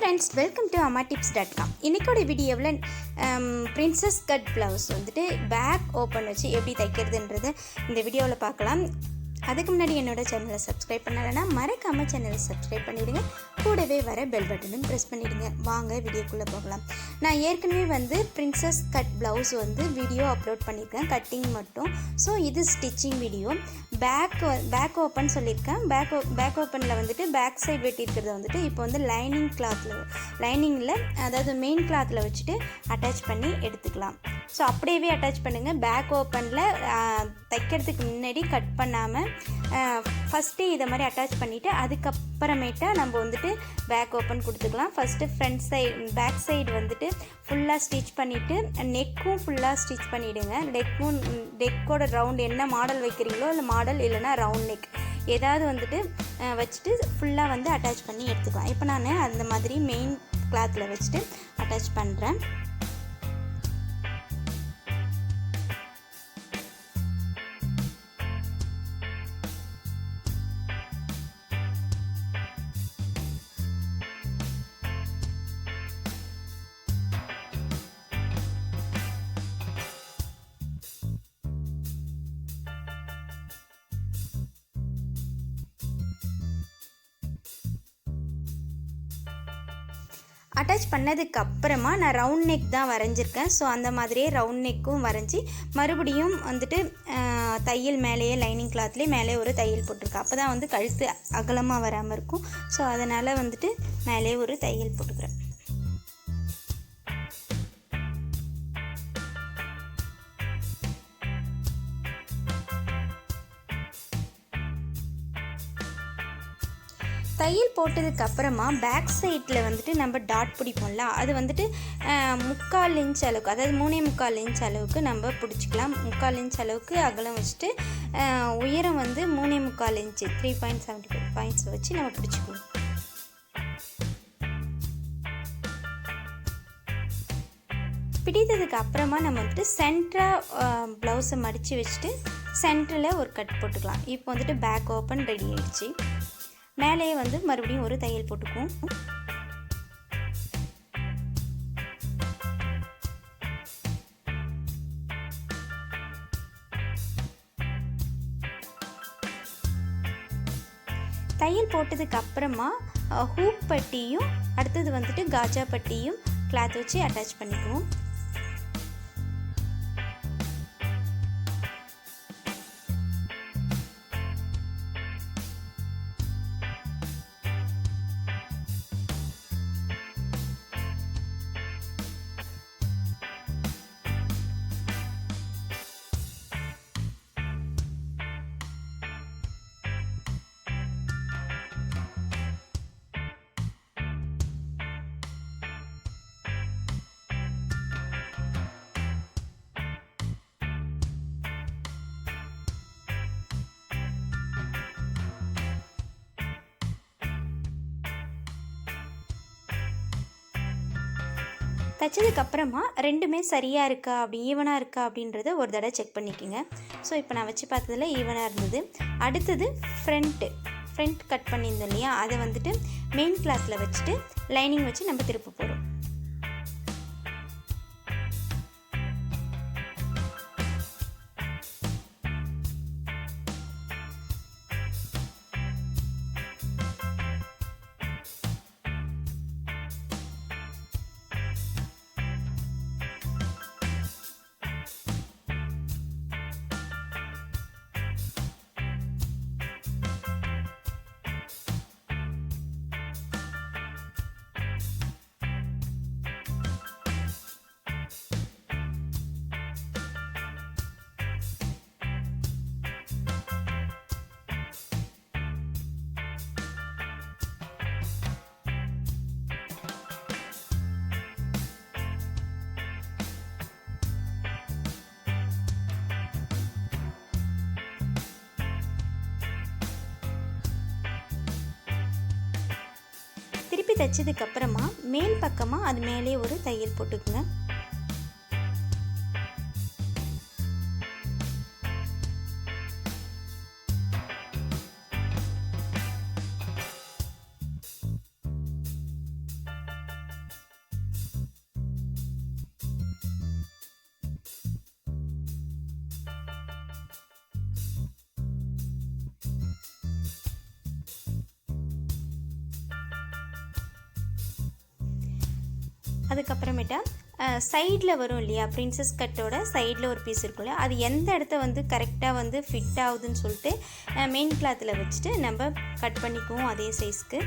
friends, welcome to amatips.com. இன்னைக்கோட வீடியோவில் princess cut blouse வந்துட்டு back open வச்சு எப்படி தைக்கிறதுன்றது இந்த வீடியோவில் பார்க்கலாம். அதுக்கு முன்னாடி என்னோட சேனலை சப்ஸ்கிரைப் பண்ணலைன்னா மறக்காமல் சேனலை சப்ஸ்கிரைப் பண்ணிவிடுங்க. கூடவே வர பெல் பட்டனும் ப்ரெஸ் பண்ணிவிடுங்க. வாங்க வீடியோக்குள்ளே போகலாம். நான் ஏற்கனவே வந்து பிரின்சஸ் கட் ப்ளவுஸ் வந்து வீடியோ அப்லோட் பண்ணியிருக்கேன், கட்டிங் மட்டும். ஸோ இது ஸ்டிச்சிங் வீடியோ. பேக் ஓப்பன் சொல்லியிருக்கேன். பேக் ஓப்பனில் வந்துட்டு பேக் சைடு வெட்டியிருக்கிறத வந்துட்டு இப்போ வந்து லைனிங்கில் அதாவது மெயின் கிளாத்தில் வச்சுட்டு அட்டாச் பண்ணி எடுத்துக்கலாம். ஸோ அப்படியே அட்டாச் பண்ணுங்கள். பேக் ஓப்பனில் தைக்கிறதுக்கு முன்னாடி கட் பண்ணாமல் ஃபஸ்ட்டு இதை மாதிரி அட்டாச் பண்ணிவிட்டு அதுக்கப்புறமேட்டா நம்ம வந்துட்டு பேக் ஓப்பன் கொடுத்துக்கலாம். First front side back side வந்துட்டு ஃபுல்லாக ஸ்டிச் பண்ணிவிட்டு நெக்கும் ஃபுல்லாக ஸ்டிச் பண்ணிவிடுங்க. நெக்கோட ரவுண்ட் என்ன மாடல் வைக்கிறீங்களோ இல்லை மாடல் இல்லைனா ரவுண்ட் நெக் ஏதாவது வந்துட்டு வச்சுட்டு ஃபுல்லாக வந்து அட்டாச் பண்ணி எடுத்துக்கலாம். இப்போ நான் அந்த மாதிரி மெயின் கிளாத்தில் வச்சுட்டு அட்டாச் பண்ணுறேன். அட்டாச் பண்ணதுக்கு அப்புறமா நான் ரவுண்ட் நெக் தான் வரைஞ்சிருக்கேன். ஸோ அந்த மாதிரியே ரவுண்ட் நெக்கும் வரைஞ்சி மறுபடியும் வந்துட்டு தையல் மேலேயே லைனிங் கிளாத்லேயே மேலே ஒரு தையல் போட்டிருக்கேன். அப்போ தான் வந்து கழுத்து அகலமாக வராமல் இருக்கும். ஸோ அதனால் வந்துட்டு மேலே ஒரு தையல் போட்டுக்கிறேன். தையல் போட்டதுக்கு அப்புறமா பேக் சைடில் வந்துட்டு நம்ம டாட் பிடிப்போம்ல, அது வந்துட்டு 3/4 இன்ச் அளவுக்கு, அதாவது 3.25 இன்ச் அளவுக்கு நம்ம பிடிச்சிக்கலாம். 3/4 இன்ச் அளவுக்கு அகலம் வச்சுட்டு உயரம் வந்து 3.25 இன்ச்சு 3.75 பாயிண்ட்ஸ் வச்சு நம்ம பிடிச்சிக்குவோம். பிடித்ததுக்கு அப்புறமா நம்ம வந்துட்டு சென்டராக ப்ளவுஸை மடித்து வச்சுட்டு சென்டரில் ஒரு கட் போட்டுக்கலாம். இப்போ வந்துட்டு பேக் ஓப்பன் ரெடி ஆயிடுச்சு. மேலேயே வந்து மறுபடியும் ஒரு தையல் போட்டுக்குவோம். தையல் போட்டதுக்கு அப்புறமா ஹூக் பட்டியும் அடுத்தது வந்துட்டு காஜா பட்டியும் கிளாத் வச்சு அட்டாச் பண்ணிக்குவோம். தைச்சதுக்கப்புறமா ரெண்டுமே சரியாக இருக்கா ஈவனாக இருக்கா அப்படின்றத ஒரு தடவை செக் பண்ணிக்கோங்க. ஸோ இப்போ நான் வச்சு பார்த்ததில் ஈவனாக இருந்தது. அடுத்தது ஃப்ரண்ட் கட் பண்ணியிருந்தோம் இல்லையா, அதை வந்துட்டு மெயின் கிளாத்தில் வச்சுட்டு லைனிங் வச்சு நம்ம திருப்ப போகிறோம். திருப்பி தைச்சதுக்கப்புறமா மேல் பக்கமாக அது மேலே ஒரு தையல் போட்டுக்குங்க. அதுக்கப்புறமேட்டா சைடில் வரும் இல்லையா, பிரின்சஸ் கட்டோட சைடில் ஒரு பீஸ் இருக்குல்ல, அது எந்த இடத்த வந்து கரெக்டாக வந்து ஃபிட் ஆகுதுன்னு சொல்லிட்டு மெயின் கிளாத்தில் வச்சுட்டு நம்ம கட் பண்ணிக்குவோம். அதே சைஸ்க்கு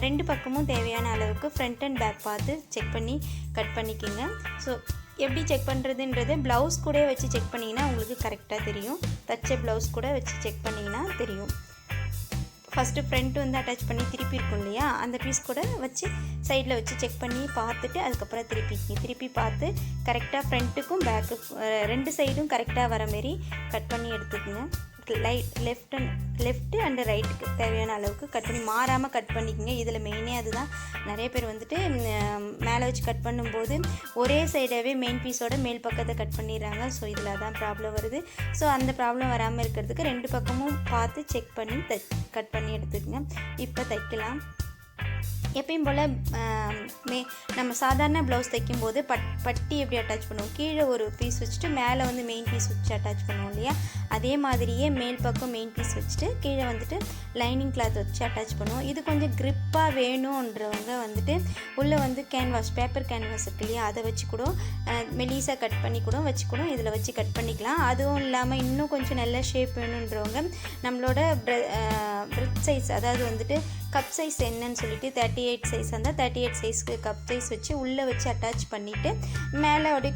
2 பக்கமும் தேவையான அளவுக்கு ஃப்ரண்ட் அண்ட் பேக் பார்த்து செக் பண்ணி கட் பண்ணிக்கோங்க. ஸோ எப்படி செக் பண்ணுறதுன்றது ப்ளவுஸ் கூட வச்சு செக் பண்ணிங்கன்னா உங்களுக்கு கரெக்டாக தெரியும். தச்ச ப்ளவுஸ் கூட வச்சு செக் பண்ணிங்கன்னா தெரியும். ஃபஸ்ட்டு ஃப்ரண்ட் வந்து அட்டாச் பண்ணி திருப்பி இருக்கும் இல்லையா, அந்த பீஸ் கூட வச்சு சைடில் வச்சு செக் பண்ணி பார்த்துட்டு அதுக்கப்புறம் திருப்பி பார்த்து கரெக்டாக ஃப்ரண்ட்டுக்கும் பேக்குக்கும் 2 சைடும் கரெக்டாக வர மாரி கட் பண்ணி எடுத்துக்கோங்க. லெஃப்ட் அண்ட் ரைட்டுக்கு தேவையான அளவுக்கு கட் பண்ணி மாறாமல் கட் பண்ணிக்கோங்க. இதில் மெயினே அதுதான். நிறைய பேர் வந்துட்டு மேலே வச்சு கட் பண்ணும்போது ஒரே சைடாகவே மெயின் பீஸோட மேல் பக்கத்தை கட் பண்ணிடுறாங்க. ஸோ இதில் அதான் ப்ராப்ளம் வருது. ஸோ அந்த ப்ராப்ளம் வராமல் இருக்கிறதுக்கு 2 பக்கமும் பார்த்து செக் பண்ணி கட் பண்ணி எடுத்துக்கோங்க. இப்போ தைக்கலாம். எப்பயும் போல் நம்ம சாதாரண ப்ளவுஸ் தைக்கும்போது பட்டி எப்படி அட்டாச் பண்ணுவோம், கீழே ஒரு பீஸ் வச்சுட்டு மேலே வந்து மெயின் பீஸ் வச்சு அட்டாச் பண்ணுவோம் இல்லையா, அதே மாதிரியே மேல் பக்கம் மெயின் பீஸ் வச்சுட்டு கீழே வந்துட்டு லைனிங் கிளாத் வச்சு அட்டாச் பண்ணுவோம். இது கொஞ்சம் க்ரிப்பாக வேணுன்றவங்க வந்துட்டு உள்ளே வந்து பேப்பர் கேன்வாஸ் இருக்கு இல்லையா, அதை வச்சு கூட மெலிசாக கட் பண்ணி கூட வச்சு இதில் வச்சு கட் பண்ணிக்கலாம். அதுவும் இல்லாமல் இன்னும் கொஞ்சம் நல்ல ஷேப் வேணுன்றவங்க நம்மளோட பிரெத் சைஸ், அதாவது வந்துட்டு கப் சைஸ் என்னன்னு சொல்லிட்டு 38 சைஸ், அந்த 38 சைஸ்க்கு கப் சைஸ் வச்சு உள்ளே வச்சு அட்டாச் பண்ணிவிட்டு மேலே அப்படியே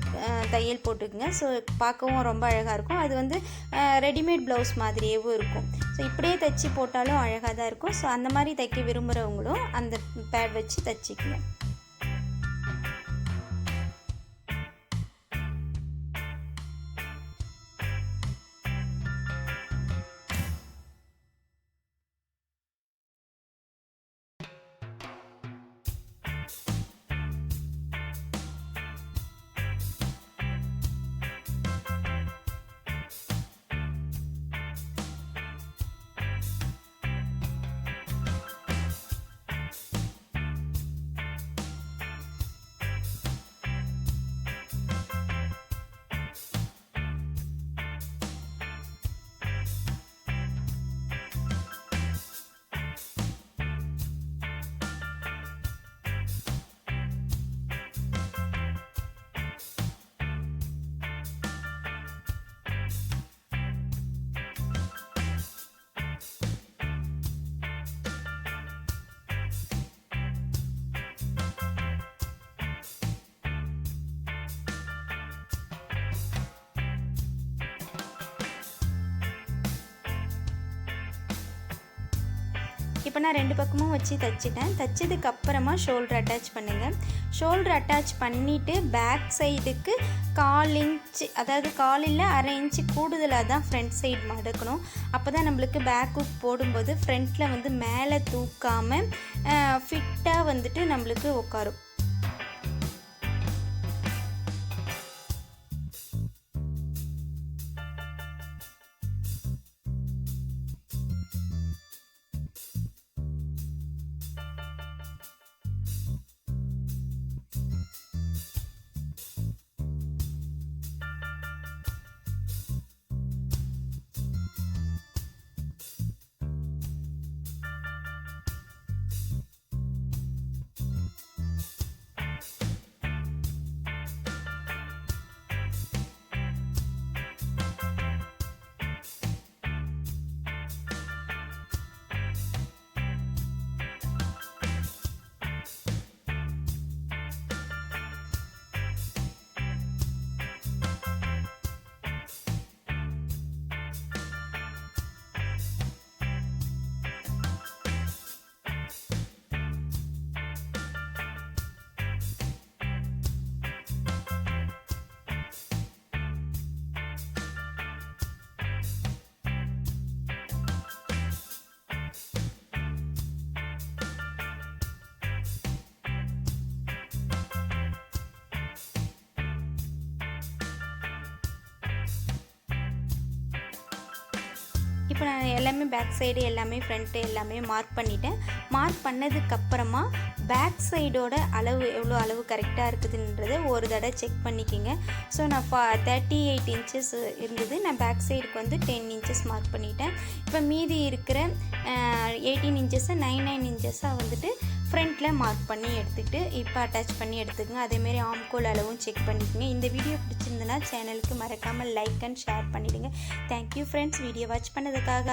தையல் போட்டுக்குங்க. ஸோ பார்க்கவும் ரொம்ப அழகாக இருக்கும். அது வந்து ரெடிமேட் ப்ளவுஸ் மாதிரியேவும் இருக்கும். ஸோ இப்படியே தைச்சி போட்டாலும் அழகாக தான் இருக்கும். ஸோ அந்த மாதிரி தைக்க விரும்புகிறவங்களும் அந்த பேட் வச்சு தைச்சிக்கங்க. இப்போ நான் 2 பக்கமும் வச்சு தைச்சிட்டேன். தைச்சதுக்கப்புறமா ஷோல்டர் அட்டாச் பண்ணுங்கள். ஷோல்டர் அட்டாச் பண்ணிவிட்டு பேக் சைடுக்கு 1/4 இன்ச்சு, அதாவது 1/4 இல்லை 1/2 இன்ச்சு கூடுதலாக தான் ஃப்ரண்ட் சைடு மடக்கணும். அப்போ தான் நம்மளுக்கு பேக் ஹுக் போடும்போது ஃப்ரண்ட்டில் வந்து மேலே தூக்காமல் ஃபிட்டாக வந்துட்டு நம்மளுக்கு உட்காரும். இப்போ நான் எல்லாமே பேக் சைடு எல்லாமே ஃப்ரண்ட்டு எல்லாமே மார்க் பண்ணிட்டேன். மார்க் பண்ணதுக்கப்புறமா பேக் சைடோட அளவு எவ்வளோ அளவு கரெக்டாக இருக்குதுன்றதை ஒரு தடவை செக் பண்ணிக்கோங்க. ஸோ நான் 38 இன்ச்சஸ் இருந்தது, நான் பேக் சைடுக்கு வந்து 10 இன்ச்சஸ் மார்க் பண்ணிட்டேன். இப்போ மீதி இருக்கிற 18 இன்ச்சஸை 9 இன்ச்சஸாக வந்துட்டு ஃப்ரண்ட்டில் மார்க் பண்ணி எடுத்துக்கிட்டு இப்போ அட்டாச் பண்ணி எடுத்துக்கோங்க. அதேமாரி ஆம்கோல் அளவும் செக் பண்ணிக்கோங்க. இந்த வீடியோ பிடிச்சிருந்துன்னா சேனலுக்கு மறக்காமல் லைக் அண்ட் ஷேர் பண்ணிவிடுங்க. தேங்க்யூ ஃப்ரெண்ட்ஸ், வீடியோ வாட்ச் பண்ணதுக்காக.